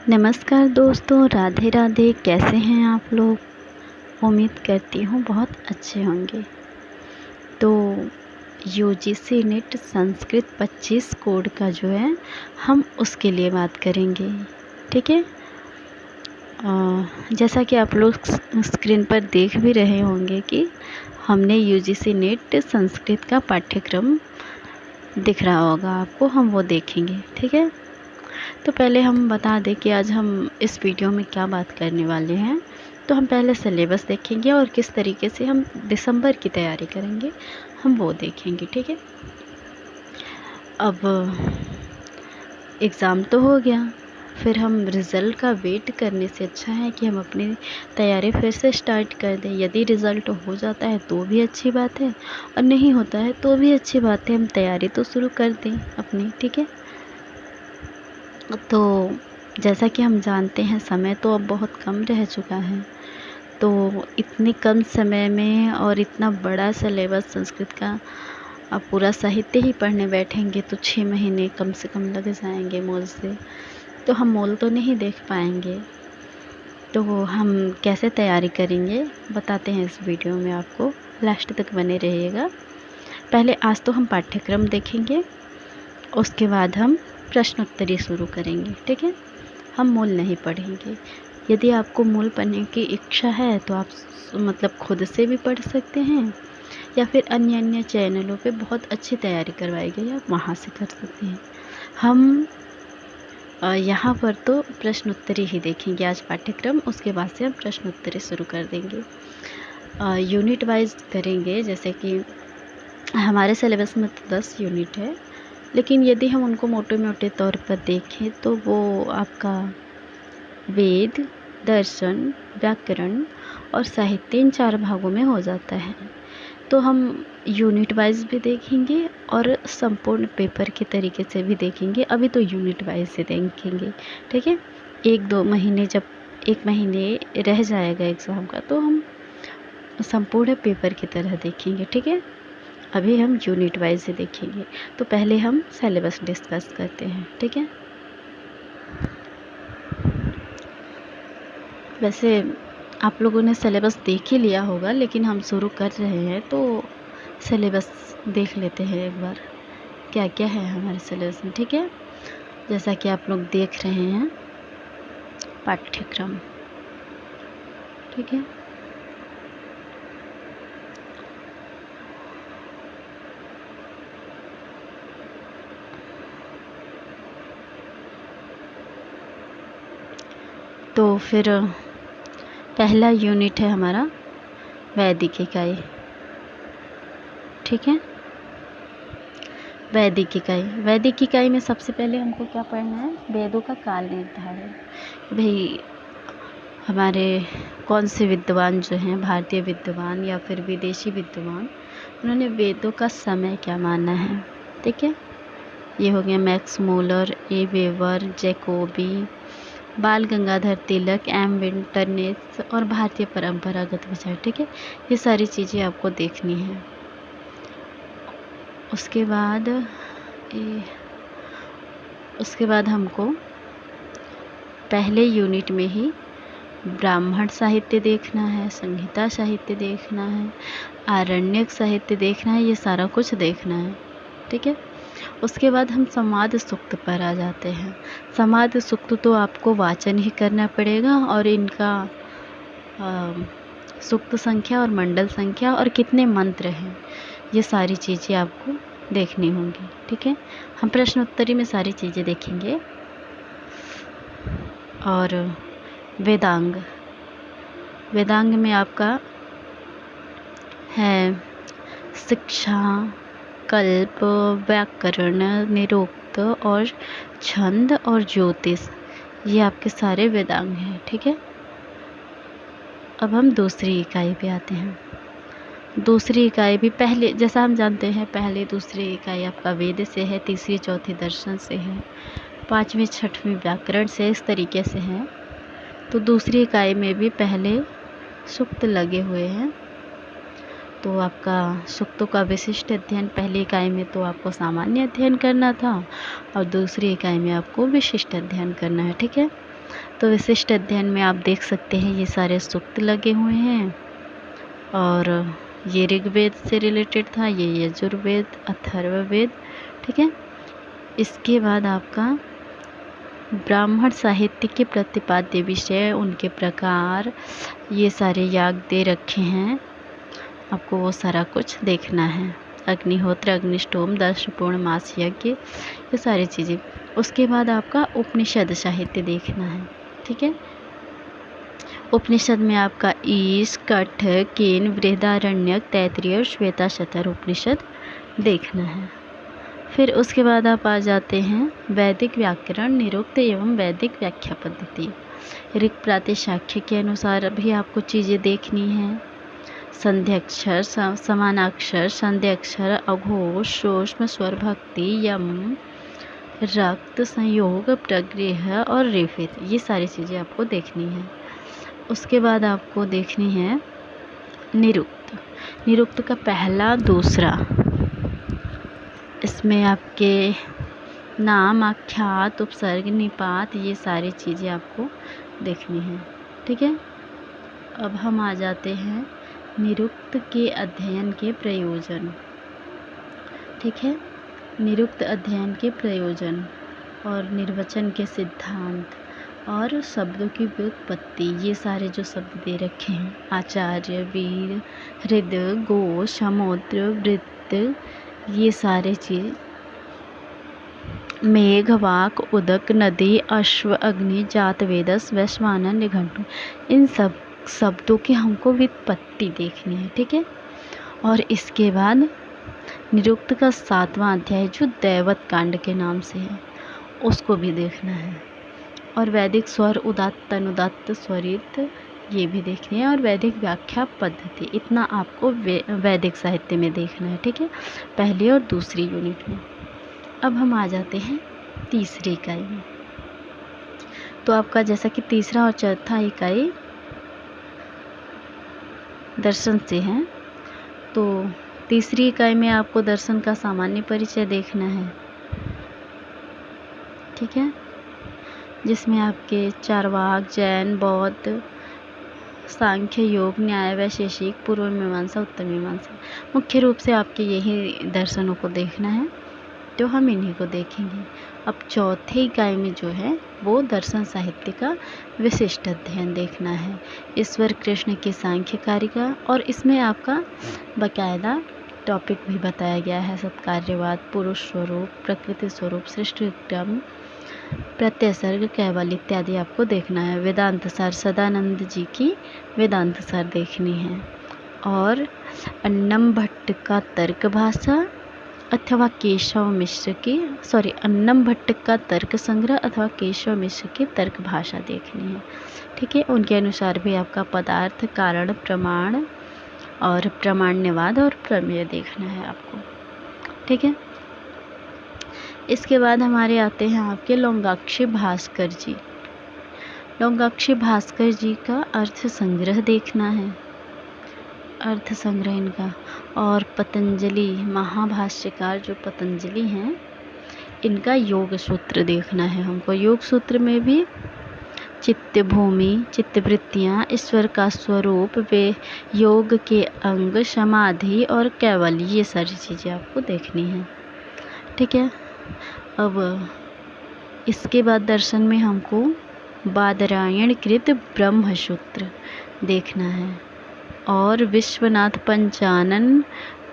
नमस्कार दोस्तों, राधे राधे। कैसे हैं आप लोग? उम्मीद करती हूँ बहुत अच्छे होंगे। तो यूजीसी नेट संस्कृत 25 कोड का जो है हम उसके लिए बात करेंगे, ठीक है। जैसा कि आप लोग स्क्रीन पर देख भी रहे होंगे कि हमने यूजीसी नेट संस्कृत का पाठ्यक्रम दिख रहा होगा आपको, हम वो देखेंगे, ठीक है। तो पहले हम बता दें कि आज हम इस वीडियो में क्या बात करने वाले हैं। तो हम पहले सिलेबस देखेंगे और किस तरीके से हम दिसंबर की तैयारी करेंगे, हम वो देखेंगे, ठीक है। अब एग्ज़ाम तो हो गया, फिर हम रिज़ल्ट का वेट करने से अच्छा है कि हम अपनी तैयारी फिर से स्टार्ट कर दें। यदि रिज़ल्ट हो जाता है तो भी अच्छी बात है, और नहीं होता है तो भी अच्छी बात है, हम तैयारी तो शुरू कर दें अपनी, ठीक है। तो जैसा कि हम जानते हैं, समय तो अब बहुत कम रह चुका है। तो इतने कम समय में और इतना बड़ा सिलेबस संस्कृत का, अब पूरा साहित्य ही पढ़ने बैठेंगे तो 6 महीने कम से कम लग जाएंगे मूल से। तो हम मूल तो नहीं देख पाएंगे। तो हम कैसे तैयारी करेंगे बताते हैं इस वीडियो में, आपको लास्ट तक बने रहिएगा। पहले आज तो हम पाठ्यक्रम देखेंगे, उसके बाद हम प्रश्नोत्तरी शुरू करेंगे, ठीक है। हम मूल नहीं पढ़ेंगे। यदि आपको मूल पढ़ने की इच्छा है तो आप मतलब खुद से भी पढ़ सकते हैं, या फिर अन्य चैनलों पे बहुत अच्छी तैयारी करवाई गई है, आप वहाँ से कर सकते हैं। हम यहाँ पर तो प्रश्नोत्तरी ही देखेंगे आज पाठ्यक्रम, उसके बाद से हम प्रश्नोत्तरी शुरू कर देंगे। यूनिट वाइज करेंगे, जैसे कि हमारे सिलेबस में तो 10 यूनिट है, लेकिन यदि हम उनको मोटे मोटे तौर पर देखें तो वो आपका वेद, दर्शन, व्याकरण और साहित्य इन 4 भागों में हो जाता है। तो हम यूनिट वाइज भी देखेंगे और संपूर्ण पेपर के तरीके से भी देखेंगे। अभी तो यूनिट वाइज से देखेंगे, ठीक है। 1-2 महीने, जब 1 महीने रह जाएगा एग्ज़ाम का, तो हम संपूर्ण पेपर की तरह देखेंगे, ठीक है। अभी हम यूनिट वाइज से देखेंगे। तो पहले हम सिलेबस डिस्कस करते हैं, ठीक है। वैसे आप लोगों ने सिलेबस देख ही लिया होगा, लेकिन हम शुरू कर रहे हैं तो सिलेबस देख लेते हैं एक बार, क्या क्या है हमारे सिलेबस में, ठीक है। जैसा कि आप लोग देख रहे हैं पाठ्यक्रम, ठीक है। तो फिर पहला यूनिट है हमारा वैदिक इकाई, ठीक है। वैदिक इकाई में सबसे पहले हमको क्या पढ़ना है? वेदों का काल निर्धारण। भाई हमारे कौन से विद्वान जो हैं, भारतीय विद्वान या फिर विदेशी विद्वान, उन्होंने वेदों का समय क्या माना है, ठीक है। ये हो गया मैक्स मूलर, ए वेवर, जैकोबी, बाल गंगाधर तिलक, एम विंटरनेस और भारतीय परंपरागत विचार, ठीक है। ये सारी चीज़ें आपको देखनी है। उसके बाद हमको पहले यूनिट में ही ब्राह्मण साहित्य देखना है, संहिता साहित्य देखना है, आरण्यक साहित्य देखना है, ये सारा कुछ देखना है, ठीक है। उसके बाद हम समाद सूक्त पर आ जाते हैं। समाद सूक्त तो आपको वाचन ही करना पड़ेगा, और इनका सूक्त संख्या और मंडल संख्या और कितने मंत्र हैं, ये सारी चीज़ें आपको देखनी होंगी, ठीक है। हम प्रश्नोत्तरी में सारी चीज़ें देखेंगे। और वेदांग में आपका है शिक्षा, कल्प, व्याकरण, निरुक्त और छंद और ज्योतिष, ये आपके सारे वेदांग हैं, ठीक है। अब हम दूसरी इकाई पे आते हैं। दूसरी इकाई भी पहले, जैसा हम जानते हैं, पहले दूसरी इकाई आपका वेद से है, तीसरी चौथी दर्शन से है, 5वीं 6वीं व्याकरण से, इस तरीके से है। तो दूसरी इकाई में भी पहले सूक्त लगे हुए हैं। तो आपका सूक्तों का विशिष्ट अध्ययन पहली इकाई में तो आपको सामान्य अध्ययन करना था, और दूसरी इकाई में आपको विशिष्ट अध्ययन करना है, ठीक है। तो विशिष्ट अध्ययन में आप देख सकते हैं ये सारे सूक्त लगे हुए हैं, और ये ऋग्वेद से रिलेटेड था, ये यजुर्वेद, अथर्ववेद, ठीक है। इसके बाद आपका ब्राह्मण साहित्य के प्रतिपाद्य विषय, उनके प्रकार, ये सारे याग दे रखे हैं, आपको वो सारा कुछ देखना है। अग्निहोत्र, अग्निष्टोम, 10 पूर्णमास यज्ञ, ये सारी चीज़ें। उसके बाद आपका उपनिषद साहित्य देखना है, ठीक है। उपनिषद में आपका ईश, कठ, केन, बृहदारण्यक, तैत्तिरीय और श्वेताशतर उपनिषद देखना है। फिर उसके बाद आप आ जाते हैं वैदिक व्याकरण, निरुक्त एवं वैदिक व्याख्या पद्धति। ऋक्, प्रातिशाख्य के अनुसार भी आपको चीज़ें देखनी हैं। संध्याक्षर, समानाक्षर, संध्याक्षर, अघोष, सूक्ष्म स्वर, भक्ति, यम, रक्त, संयोग, प्रग्रह और रेफित, ये सारी चीज़ें आपको देखनी है। उसके बाद आपको देखनी है निरुक्त। निरुक्त का पहला, दूसरा, इसमें आपके नाम, आख्यात, उपसर्ग, निपात, ये सारी चीज़ें आपको देखनी है, ठीक है। अब हम आ जाते हैं निरुक्त के अध्ययन के प्रयोजन, ठीक है। निरुक्त अध्ययन के प्रयोजन और निर्वचन के सिद्धांत और शब्दों की व्युत्पत्ति, ये सारे जो शब्द दे रखे हैं, आचार्य, वीर, हृदय, गो, समुद्र, वृत्त, ये सारे चीज़, मेघ, वाक, उदक, नदी, अश्व, अग्नि, जात, वेदस, वैश्वानर, निघंटु, इन सब शब्दों की हमको व्युत्पत्ति देखनी है, ठीक है। और इसके बाद निरुक्त का 7वां अध्याय जो दैवत कांड के नाम से है, उसको भी देखना है। और वैदिक स्वर, उदात्त, अनुदात्त, स्वरित, ये भी देखनी है। और वैदिक व्याख्या पद्धति, इतना आपको वैदिक साहित्य में देखना है, ठीक है, पहली और दूसरी यूनिट में। अब हम आ जाते हैं तीसरी इकाई में। तो आपका जैसा कि तीसरा और चौथा इकाई दर्शन से है, तो तीसरी इकाई में आपको दर्शन का सामान्य परिचय देखना है, ठीक है, जिसमें आपके चारवाक, जैन, बौद्ध, सांख्य, योग, न्याय, वैशेषिक, पूर्व मीमांसा, उत्तर मीमांसा, मुख्य रूप से आपके यही दर्शनों को देखना है, तो हम इन्हीं को देखेंगे। अब चौथी इकाई में जो है वो दर्शन साहित्य का विशिष्ट अध्ययन देखना है, ईश्वर कृष्ण की सांख्य कारिका, और इसमें आपका बाकायदा टॉपिक भी बताया गया है, सत्कार्यवाद, पुरुष स्वरूप, प्रकृति स्वरूप, सृष्टि क्रम, प्रत्यय सर्ग, कैवल इत्यादि आपको देखना है। वेदांत सार, सदानंद जी की वेदांत सार देखनी है। और अन्नम भट्ट का तर्क भाषा अथवा केशव मिश्र की अन्नम भट्ट का तर्क संग्रह अथवा केशव मिश्र की तर्क भाषा देखनी है, ठीक है। उनके अनुसार भी आपका पदार्थ, कारण, प्रमाण और प्रमाण्यवाद और प्रमेय देखना है आपको, ठीक है। इसके बाद हमारे आते हैं आपके लोंगाक्षी भास्कर जी। लोंगाक्षी भास्कर जी का अर्थ संग्रह देखना है, अर्थ संग्रह इनका। और पतंजलि महाभाष्यकार जो पतंजलि हैं, इनका योग सूत्र देखना है हमको। योग सूत्र में भी चित्त भूमि, चित्तवृत्तियाँ, ईश्वर का स्वरूप, वे योग के अंग, समाधि और कैवल्य, ये सारी चीज़ें आपको देखनी है, ठीक है। अब इसके बाद दर्शन में हमको बादरायण कृत ब्रह्मसूत्र देखना है, और विश्वनाथ पंचानन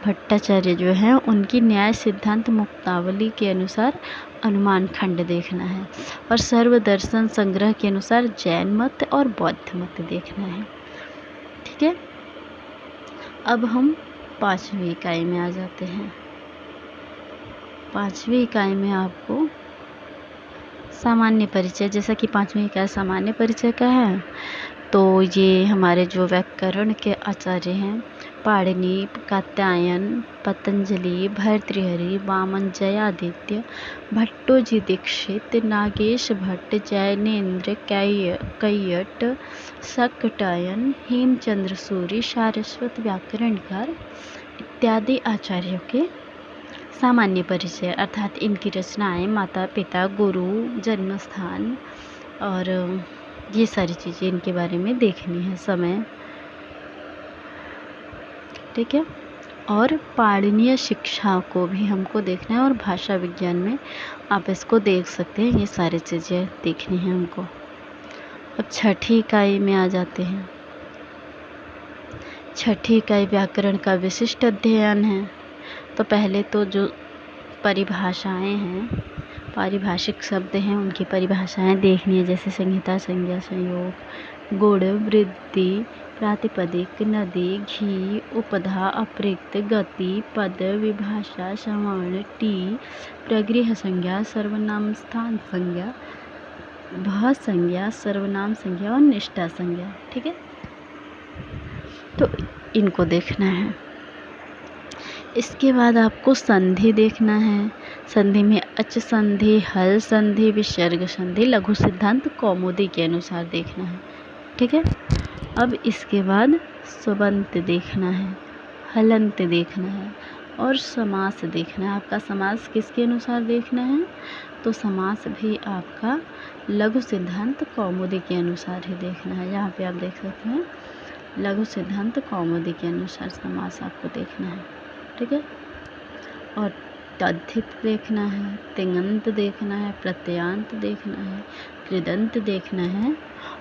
भट्टाचार्य जो हैं उनकी न्याय सिद्धांत मुक्तावली के अनुसार अनुमान खंड देखना है, और सर्वदर्शन संग्रह के अनुसार जैन मत और बौद्ध मत देखना है, ठीक है। अब हम 5वीं इकाई में आ जाते हैं। 5वीं इकाई में आपको सामान्य परिचय, जैसा कि 5वीं इकाई सामान्य परिचय का है, तो ये हमारे जो व्याकरण के आचार्य हैं, पाणिनि, कात्यायन, पतंजलि, भर्तृहरि, वामन, जयादित्य, भट्टोजी दीक्षित, नागेश भट्ट, जैनेन्द्र, कैयट, शाकटायन, हेमचंद्र सूरि, सारस्वत व्याकरणकार इत्यादि आचार्यों के सामान्य परिचय, अर्थात इनकी रचनाएं, माता पिता, गुरु, जन्मस्थान और ये सारी चीज़ें इनके बारे में देखनी है समय, ठीक है। और पाणिनीय शिक्षा को भी हमको देखना है और भाषा विज्ञान में आप इसको देख सकते हैं, ये सारी चीज़ें देखनी है हमको। अब छठी इकाई में आ जाते हैं। छठी इकाई व्याकरण का विशिष्ट अध्ययन है। तो पहले तो जो परिभाषाएं हैं, पारिभाषिक शब्द हैं, उनकी परिभाषाएं देखनी है, जैसे संहिता, संज्ञा, संयोग, गुण, वृद्धि, प्रातिपदिक, नदी, घी, उपधा, अपृक्त, गति, पद, विभाषा, सवर्ण, टी, प्रगृह संज्ञा, सर्वनाम स्थान संज्ञा, भा संज्ञा, सर्वनाम संज्ञा और निष्ठा संज्ञा, ठीक है। तो इनको देखना है। इसके बाद आपको संधि देखना है। संधि में अच संधि, हल संधि, विसर्ग संधि, लघु सिद्धांत कौमुदी के अनुसार देखना है, ठीक है। अब इसके बाद सुबंत देखना है, हलंत देखना है और समास देखना है। आपका समास किसके अनुसार देखना है? तो समास भी आपका लघु सिद्धांत कौमुदी के अनुसार ही देखना है। यहाँ पे आप देख सकते हैं, लघु सिद्धांत कौमुदी के अनुसार समास आपको देखना है, ठीक है। और तद्धित देखना है, तिङंत देखना है, प्रत्ययान्त देखना है, कृदंत देखना है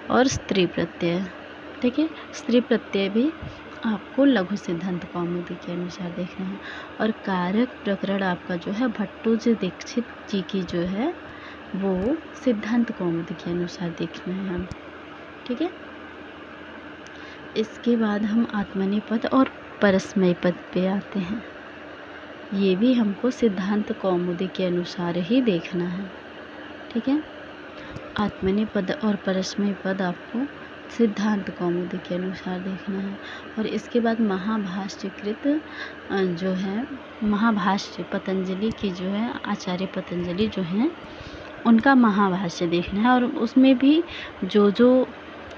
और स्त्री प्रत्यय, ठीक है। स्त्री प्रत्यय भी आपको लघु सिद्धांत कौमुदी के अनुसार देखना है। और कारक प्रकरण आपका जो है भट्टोजी दीक्षित जी की जो है वो सिद्धांत कौमुदी के अनुसार देखना है हम, ठीक है। इसके बाद हम आत्मनेपद और परस्मय पद पे आते हैं। ये भी हमको सिद्धांत कौमुदी के अनुसार ही देखना है, ठीक है। आत्मनेपद और परस्मय पद आपको सिद्धांत कौमुदी के अनुसार देखना है। और इसके बाद महाभाष्यकृत जो है, महाभाष्य पतंजलि की जो है, आचार्य पतंजलि जो हैं, उनका महाभाष्य देखना है। और उसमें भी जो जो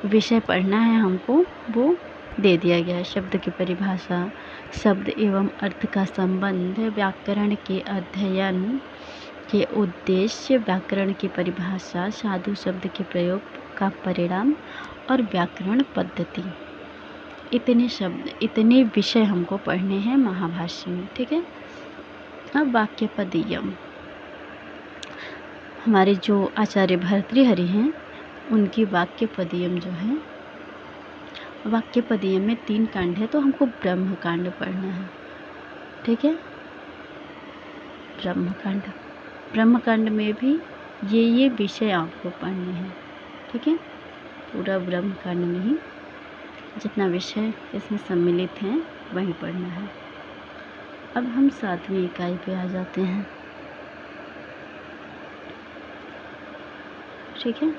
विषय पढ़ना है हमको वो दे दिया गया है। शब्द की परिभाषा, शब्द एवं अर्थ का संबंध, व्याकरण के अध्ययन के उद्देश्य, व्याकरण की परिभाषा, साधु शब्द के प्रयोग का परिणाम और व्याकरण पद्धति। इतने शब्द, इतने विषय हमको पढ़ने हैं महाभाष्य में, ठीक है। अब वाक्यपदीयम, हमारे जो आचार्य भर्तृहरि हैं उनकी वाक्यपदीयम जो है, वाक्यपदीयम में 3 कांड है, तो हमको ब्रह्म कांड पढ़ना है, ठीक है। ब्रह्म कांड में भी ये विषय आपको पढ़ने हैं, ठीक है। पूरा ब्रह्म कांड नहीं, जितना विषय इसमें सम्मिलित हैं वही पढ़ना है। अब हम 7वीं इकाई पे आ जाते हैं, ठीक है।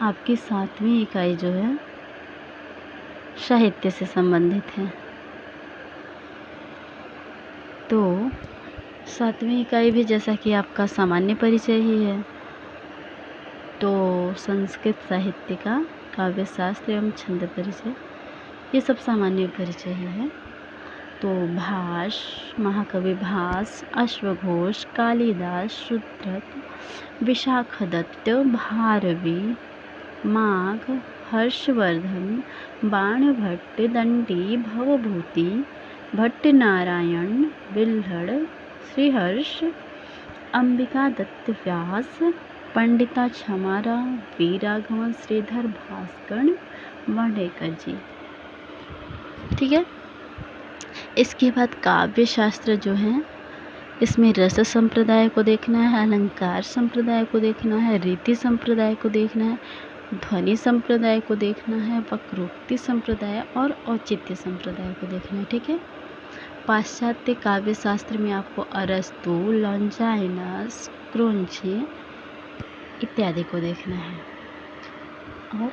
आपकी 7वीं इकाई जो है साहित्य से संबंधित है। तो 7वीं इकाई भी जैसा कि आपका सामान्य परिचय ही है, तो संस्कृत साहित्य का काव्य शास्त्र एवं छंद परिचय, ये सब सामान्य परिचय ही है। तो भास, महाकवि भास, अश्वघोष, कालिदास, शुद्धृत, विशाखदत्त, भारवी, माघ, हर्षवर्धन, बाणभट्ट, दंडी, भवभूति, भट्टनारायण, बिल्हड़, श्रीहर्ष, अंबिका दत्त व्यास, पंडिता छमारा, वी राघवन, श्रीधर भास्कर, वाडेकर जी, ठीक है। इसके बाद काव्य शास्त्र जो है, इसमें रस संप्रदाय को देखना है, अलंकार संप्रदाय को देखना है, रीति संप्रदाय को देखना है, ध्वनि संप्रदाय को देखना है, वक्रोक्ति संप्रदाय और औचित्य संप्रदाय को देखना है, ठीक है। पाश्चात्य काव्य शास्त्र में आपको अरस्तु, लॉन्जाइनस, क्रोंचे इत्यादि को देखना है। और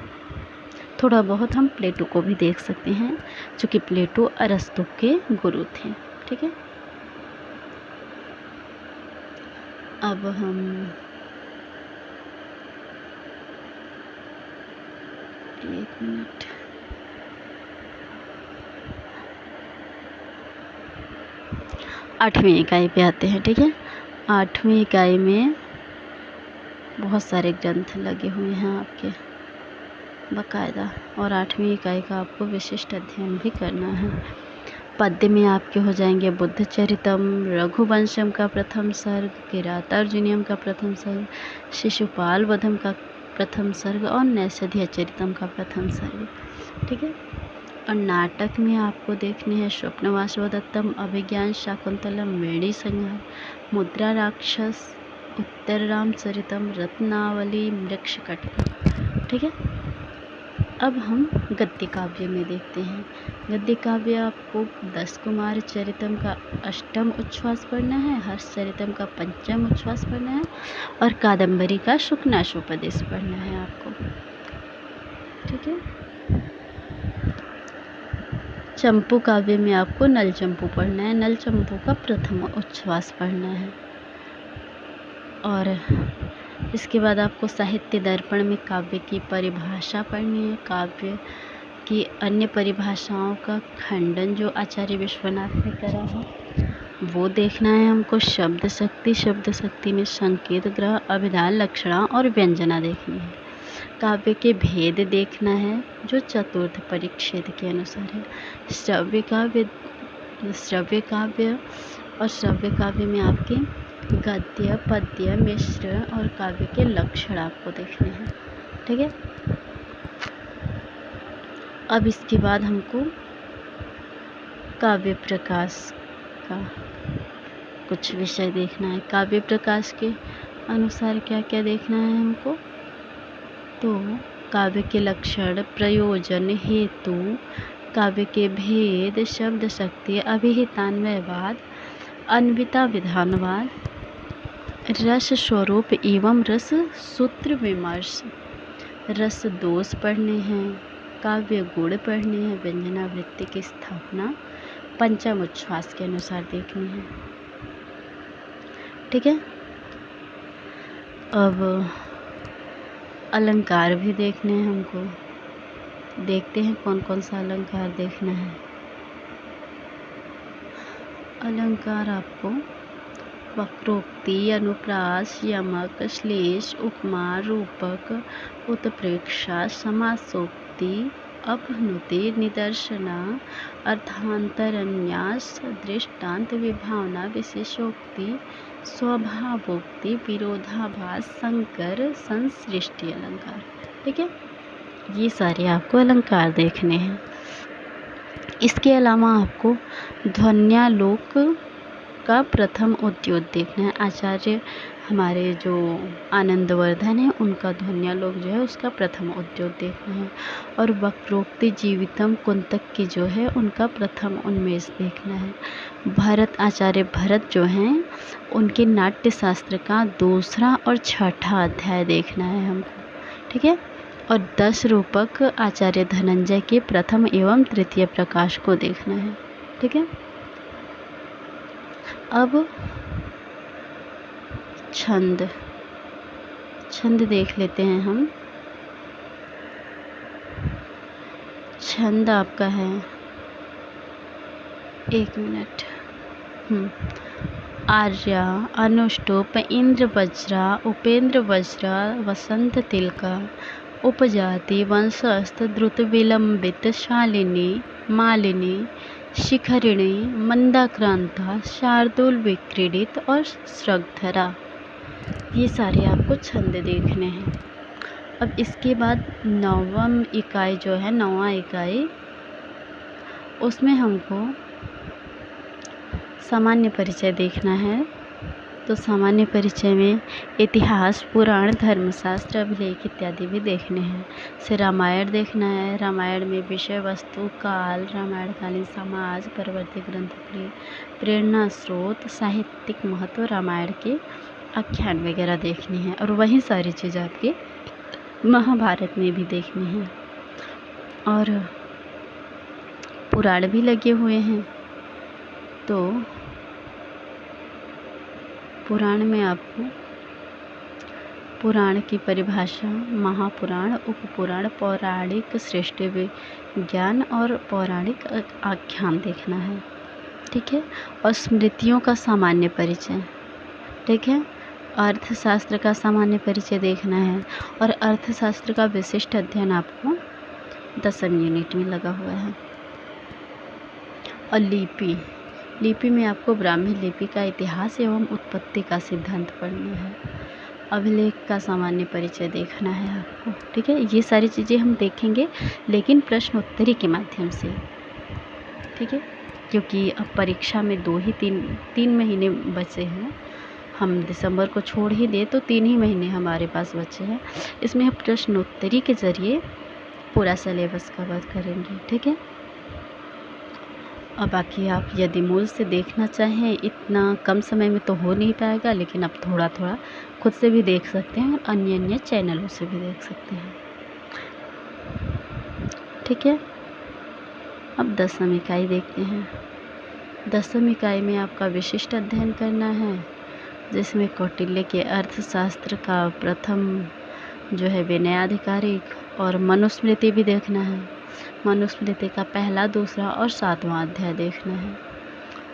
थोड़ा बहुत हम प्लेटो को भी देख सकते हैं, जो कि प्लेटो अरस्तु के गुरु थे, ठीक है। अब हम एक मिनट, आठवीं इकाई पे आते हैं, ठीक है। 8वीं इकाई में बहुत सारे ग्रंथ लगे हुए हैं आपके बाकायदा, और 8वीं इकाई का आपको विशिष्ट अध्ययन भी करना है। पद्य में आपके हो जाएंगे बुद्ध चरितम, रघुवंशम का प्रथम सर्ग, किरातार्जुनीयम का प्रथम सर्ग, शिशुपाल वधम का प्रथम सर्ग और नैषधीय चरितम का प्रथम सर्ग। ठीक है। और नाटक में आपको देखने हैं स्वप्नवासवदत्तम, अभिज्ञान शाकुंतलम, वेणी संहार, मुद्रा राक्षस, उत्तर रामचरितम, रत्नावली, मृक्षकटिका। ठीक है। अब हम गद्य काव्य में देखते हैं। गद्य काव्य आपको 10 कुमार चरितम का अष्टम उच्छ्वास पढ़ना है, हर्ष चरितम का पंचम उच्छ्वास पढ़ना है और कादम्बरी का शुकनाशोपदेश पढ़ना है आपको। ठीक है। चंपू काव्य में आपको नल चंपू पढ़ना है, नल चंपू का प्रथम उच्छ्वास पढ़ना है। और इसके बाद आपको साहित्य दर्पण में काव्य की परिभाषा पढ़नी है, काव्य की अन्य परिभाषाओं का खंडन जो आचार्य विश्वनाथ ने करा है वो देखना है हमको। शब्द शक्ति में संकेत ग्रह, अभिधान, लक्षणा और व्यंजना देखनी है। काव्य के भेद देखना है जो चतुर्थ परिच्छेद के अनुसार है। श्रव्य काव्य में आपके गद्य, पद्य, मिश्र और काव्य के लक्षण आपको देखने हैं। ठीक है। अब इसके बाद हमको काव्य प्रकाश का कुछ विषय देखना है। काव्य प्रकाश के अनुसार क्या क्या देखना है हमको, तो काव्य के लक्षण, प्रयोजन, हेतु, काव्य के भेद, शब्द शक्ति, अभिहितान्वयवाद, अन्विता विधानवाद, रस स्वरूप एवं रस सूत्र विमर्श, रस दोष पढ़ने हैं, काव्य गुण पढ़ने हैं, व्यंजनावृत्ति की स्थापना पंचम उच्छ्वास के अनुसार देखनी है। ठीक है। अब अलंकार भी देखने हैं हमको। देखते हैं कौन कौन सा अलंकार देखना है। अलंकार आपको वक्रोक्ति, अनुप्रास, यमक, श्लेष, उपमा, रूपक, उत्प्रेक्षा, समासोक्ति, अपनुति, निदर्शना, अर्थांतरन्यास, दृष्टांत, विभावना, विशेषोक्ति, स्वभावोक्ति, विरोधाभास, संकर, संसृष्टि अलंकार। ठीक है। ये सारे आपको अलंकार देखने हैं। इसके अलावा आपको ध्वन्यालोक का प्रथम उद्योग देखना है। आचार्य हमारे जो आनंदवर्धन है उनका ध्वन्यालोक जो है उसका प्रथम उद्योग देखना है। और वक्रोक्ति जीवितम कुंतक की जो है उनका प्रथम उन्मेष देखना है। आचार्य भरत जो हैं उनके नाट्य शास्त्र का दूसरा और छठा अध्याय देखना है हमको। ठीक है। और 10 रूपक आचार्य धनंजय के प्रथम एवं तृतीय प्रकाश को देखना है। ठीक है। अब छंद देख लेते हैं हम। छंद आपका है, एक मिनट, आर्या, अनुष्टुप, इंद्र वज्रा, उपेंद्र वज्रा, वसंत तिलका, उपजाति, वंशस्थ, द्रुत विलंबित, शालिनी, मालिनी, शिखरिणी, मंदाक्रांता, शार्दूल विक्रीडित और श्रद्धरा। ये सारे आपको छंद देखने हैं। अब इसके बाद नौवां इकाई उसमें हमको सामान्य परिचय देखना है। तो सामान्य परिचय में इतिहास, पुराण, धर्मशास्त्र, अभिलेख इत्यादि भी देखने हैं। से रामायण देखना है। रामायण में विषय वस्तु, काल, रामायणकालीन समाज, परवर्ती ग्रंथ के प्रेरणा स्रोत, साहित्यिक महत्व, रामायण के आख्यान वगैरह देखने हैं। और वही सारी चीज़ आपके महाभारत में भी देखनी है। और पुराण भी लगे हुए हैं। तो पुराण में आपको पुराण की परिभाषा, महापुराण, उपपुराण, पौराणिक सृष्टि विज्ञान और पौराणिक आख्यान देखना है। ठीक है। और स्मृतियों का सामान्य परिचय। ठीक है। अर्थशास्त्र का सामान्य परिचय देखना है और अर्थशास्त्र का विशिष्ट अध्ययन आपको 10वीं यूनिट में लगा हुआ है। और लिपि में आपको ब्राह्मी लिपि का इतिहास एवं उत्पत्ति का सिद्धांत पढ़ना है। अभिलेख का सामान्य परिचय देखना है आपको, ठीक है। ये सारी चीज़ें हम देखेंगे लेकिन प्रश्नोत्तरी के माध्यम से, ठीक है, क्योंकि अब परीक्षा में 3 महीने बचे हैं। हम दिसंबर को छोड़ ही दें तो 3 ही महीने हमारे पास बचे हैं। इसमें हम प्रश्नोत्तरी के ज़रिए पूरा सिलेबस कवर करेंगे, ठीक है। और बाकी आप यदि मूल से देखना चाहें, इतना कम समय में तो हो नहीं पाएगा, लेकिन आप थोड़ा थोड़ा खुद से भी देख सकते हैं और अन्य चैनलों से भी देख सकते हैं, ठीक है। अब 10वीं इकाई देखते हैं। 10वीं इकाई में आपका विशिष्ट अध्ययन करना है, जिसमें कौटिल्य के अर्थशास्त्र का प्रथम जो है विनयाधिकारिक और मनुस्मृति भी देखना है। मनुस्मृति का पहला, दूसरा और 7वां अध्याय देखना है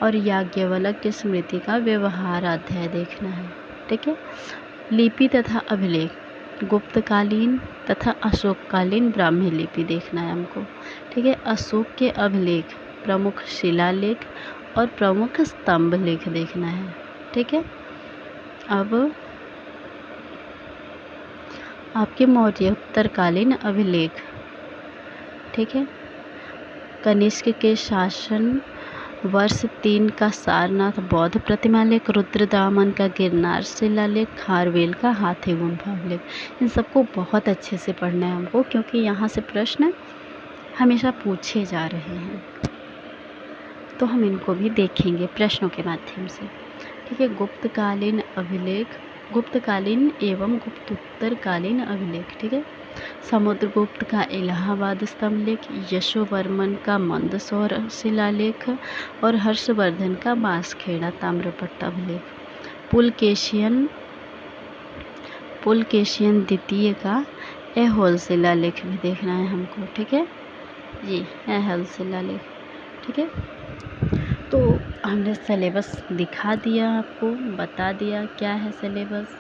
और याज्ञवल्क्य स्मृति का व्यवहार अध्याय देखना है, ठीक है। लिपि तथा अभिलेख, गुप्तकालीन तथा अशोककालीन ब्राह्मी लिपि देखना है हमको, ठीक है। अशोक के अभिलेख, प्रमुख शिलालेख और प्रमुख स्तंभ लेख देखना है, ठीक है। अब आपके मौर्योत्तरकालीन अभिलेख, ठीक है। कनिष्क के शासन वर्ष 3 का सारनाथ बौद्ध प्रतिमा लेख, रुद्रदामन का गिरनार शिलालेख, खारवेल का हाथी गुम्फा लेख, इन सबको बहुत अच्छे से पढ़ना है हमको, क्योंकि यहाँ से प्रश्न हमेशा पूछे जा रहे हैं, तो हम इनको भी देखेंगे प्रश्नों के माध्यम से, ठीक है। गुप्तकालीन अभिलेख, गुप्तकालीन एवं गुप्तोत्तरकालीन अभिलेख, ठीक है। समुद्रगुप्त का इलाहाबाद स्तंभ लेख, यशोवर्मन का मंदसौर शिलालेख और हर्षवर्धन का बांसखेड़ा ताम्रपट्ट अभिलेख, पुलकेशियन द्वितीय का ऐहोल शिलालेख भी देखना है हमको, ठीक है जी, ऐहोल शिलालेख, ठीक है। तो हमने सिलेबस दिखा दिया, आपको बता दिया क्या है सिलेबस।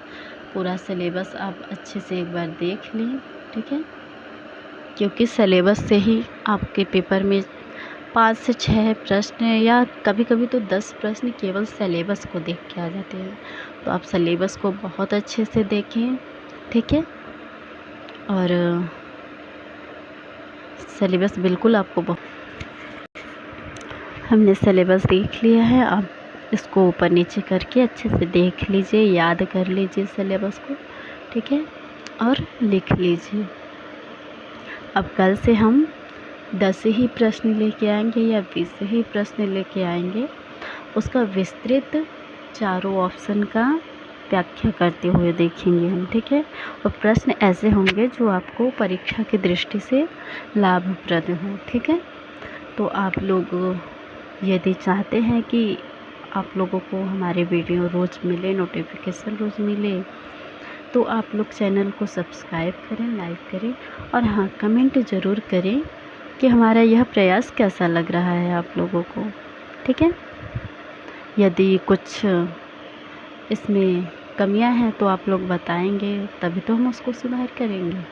पूरा सिलेबस आप अच्छे से एक बार देख लें, ठीक है, क्योंकि सिलेबस से ही आपके पेपर में 5 से 6 प्रश्न या कभी कभी तो 10 प्रश्न केवल सिलेबस को देख के आ जाते हैं। तो आप सिलेबस को बहुत अच्छे से देखें, ठीक है। और सिलेबस बिल्कुल आपको हमने सिलेबस देख लिया है, अब इसको ऊपर नीचे करके अच्छे से देख लीजिए, याद कर लीजिए सिलेबस को, ठीक है, और लिख लीजिए। अब कल से हम 10 ही प्रश्न लेके आएंगे या 20 ही प्रश्न लेके आएंगे, उसका विस्तृत चारों ऑप्शन का व्याख्या करते हुए देखेंगे हम, ठीक है। और प्रश्न ऐसे होंगे जो आपको परीक्षा की दृष्टि से लाभप्रद हो, ठीक है। तो आप लोग यदि चाहते हैं कि आप लोगों को हमारे वीडियो रोज़ मिले, नोटिफिकेशन रोज़ मिले, तो आप लोग चैनल को सब्सक्राइब करें, लाइक करें और हाँ, कमेंट ज़रूर करें कि हमारा यह प्रयास कैसा लग रहा है आप लोगों को, ठीक है। यदि कुछ इसमें कमियां हैं तो आप लोग बताएंगे, तभी तो हम उसको सुधार करेंगे।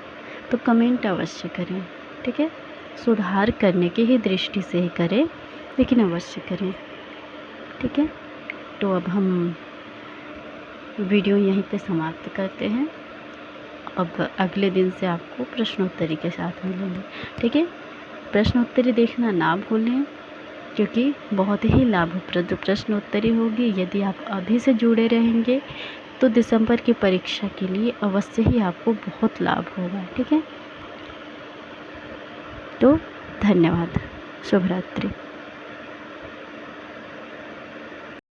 तो कमेंट अवश्य करें, ठीक है। सुधार करने की ही दृष्टि से ही करें, लेकिन अवश्य करें, ठीक है। तो अब हम वीडियो यहीं पे समाप्त करते हैं। अब अगले दिन से आपको प्रश्नोत्तरी के साथ मिलेंगे, ठीक है। प्रश्नोत्तरी देखना ना भूलें, क्योंकि बहुत ही लाभप्रद प्रश्नोत्तरी होगी। यदि आप अभी से जुड़े रहेंगे तो दिसंबर की परीक्षा के लिए अवश्य ही आपको बहुत लाभ होगा, ठीक है। तो धन्यवाद, शुभ रात्रि।